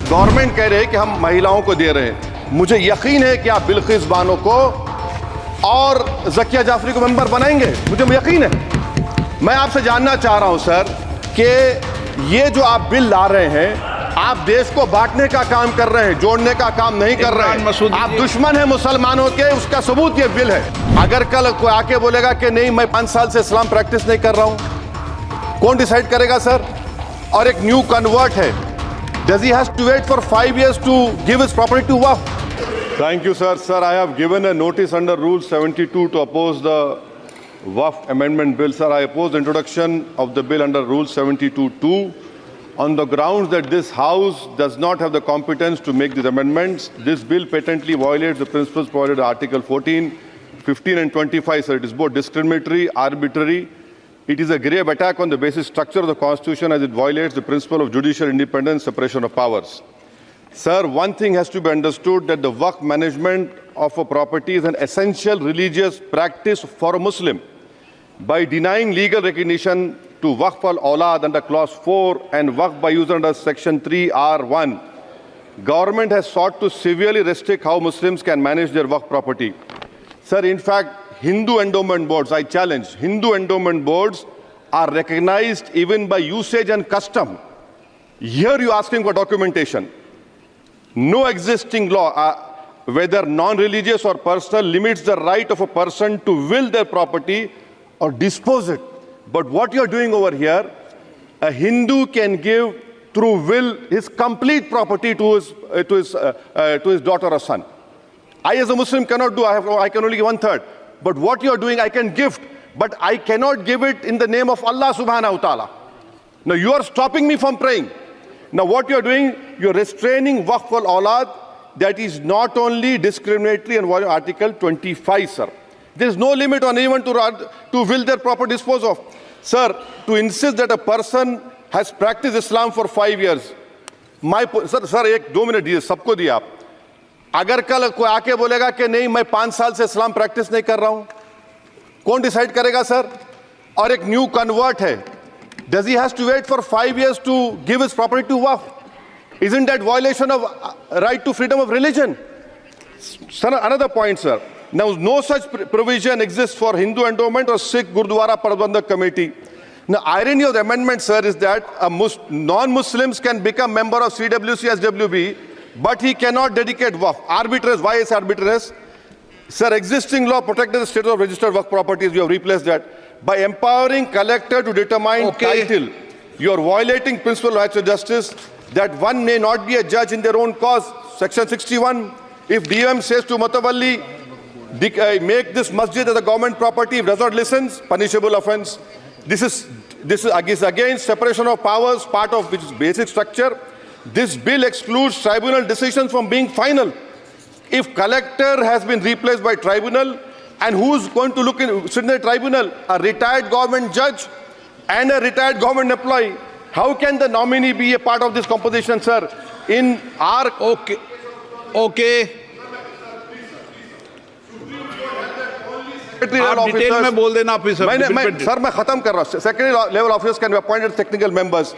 Government कह रहे हैं कि हम महिलाओं को दे रहे हैं। मुझे यकीन है कि आप बिल्किस बानो को और ज़किया जाफरी को मेंबर बनाएंगे, मुझे यकीन है। मैं आपसे जानना चाह रहा हूं सर कि ये जो आप बिल ला रहे हैं, आप देश को बांटने का काम कर रहे हैं, जोड़ने का काम नहीं कर रहे हैं। आप दुश्मन हैं मुसलमानों के, उसका सबूत ये बिल है। अगर कल कोई आके बोलेगा कि नहीं मैं 5 साल से इस्लाम प्रैक्टिस नहीं कर रहा हूं, कौन डिसाइड करेगा सर? और एक न्यू कन्वर्ट है, does he has to wait for 5 years to give his property to Waqf? Thank you, sir. Sir, I have given a notice under Rule 72 to oppose the Waqf amendment bill. Sir, I oppose the introduction of the bill under Rule 72(2) on the grounds that this House does not have the competence to make these amendments. This bill patently violates the principles provided in Article 14, 15 and 25, sir. It is both discriminatory, arbitrary. It is a grave attack on the basic structure of the Constitution as it violates the principle of judicial independence, separation of powers. Sir, one thing has to be understood, that the Waqf management of a property is an essential religious practice for a Muslim. By denying legal recognition to Waqf al-Awlad under Clause 4 and Waqf by user under Section 3(r)(1), government has sought to severely restrict how Muslims can manage their Waqf property. Sir, in fact, Hindu endowment boards, I challenge, Hindu endowment boards are recognized even by usage and custom. Here you are asking for documentation. No existing law, whether non-religious or personal, limits the right of a person to will their property or dispose it. But what you are doing over here, a Hindu can give through will his complete property to his daughter or son. I as a Muslim cannot do, I can only give 1/3. But what you are doing, I can gift, but I cannot give it in the name of Allah subhanahu wa ta'ala. Now you are stopping me from praying. Now what you are doing, you are restraining Waqf al-Awlad. That is not only discriminatory and violating Article 25, sir. There is no limit on anyone to will their proper dispose of. Sir, to insist that a person has practiced Islam for 5 years, sir, एक 2 minute दिए, सबको दिया आप। अगर कल कोई आके बोलेगा कि नहीं मैं 5 साल से इस्लाम प्रैक्टिस नहीं कर रहा हूं, कौन डिसाइड करेगा सर? और एक न्यू कन्वर्ट है, does he has to wait for 5 years to give his property to Waqf? Isn't that violation of right to freedom of religion? Sir, another point, sir. Now, no such provision exists for Hindu endowment or Sikh Gurdwara Prabandhak Committee. Now, irony of the amendment, sir, is that non-Muslims can become member of CWC, SWB, but he cannot dedicate Waqf. Arbitrariness, why is arbitrariness? Sir, existing law protected the status of registered Waqf properties. You have replaced that. By empowering collector to determine title, you are violating principle of rights of justice, that one may not be a judge in their own cause. Section 61, if DM says to Mutawalli, make this masjid as a government property, if does not listens, punishable offense. This is against separation of powers, part of which is basic structure. This bill excludes tribunal decisions from being final. If collector has been replaced by tribunal, and who's going to sit in the tribunal? A retired government judge and a retired government employee. How can the nominee be a part of this composition, sir? In our... Okay. आप detail में बोल देना officer. Sir मैं खत्म कर रहा हूँ। Secretary level officers can be appointed as technical members.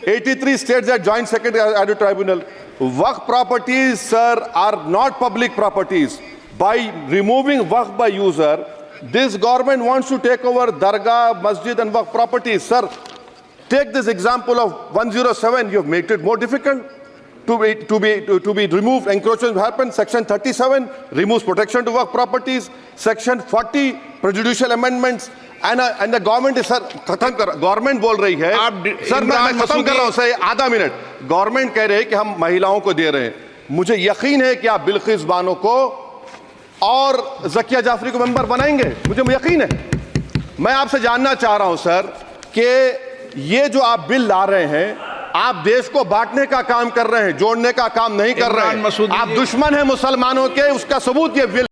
83 states that joint secretary added tribunal. Waqf properties, sir, are not public properties. By removing Waqf by user, this government wants to take over Dargah, Masjid and Waqf properties. Sir, take this example of 107. You have made it more difficult to be removed. Encroachment happens. Section 37 removes protection to Waqf properties. Section 40 prejudicial amendments. And the government is, sir, government बोल रही है, sir मैं खत्म कर रहा हूं sir, आधा minute. Government कह रहे हैं कि हम महिलाओं को दे रहे हैं। मुझे यकीन है कि आप बिल्किस बानो को और ज़किया जाफरी को मेंबर बनाएंगे, मुझे यकीन है। मैं आपसे जानना चाह रहा हूं सर कि ये जो आप बिल ला रहे हैं, आप देश को बांटने का काम कर रहे हैं, जोड़ने का काम नहीं कर रहे हैं। आप दुश्मन हैं मुसलमानों के, उसका सबूत ये बिल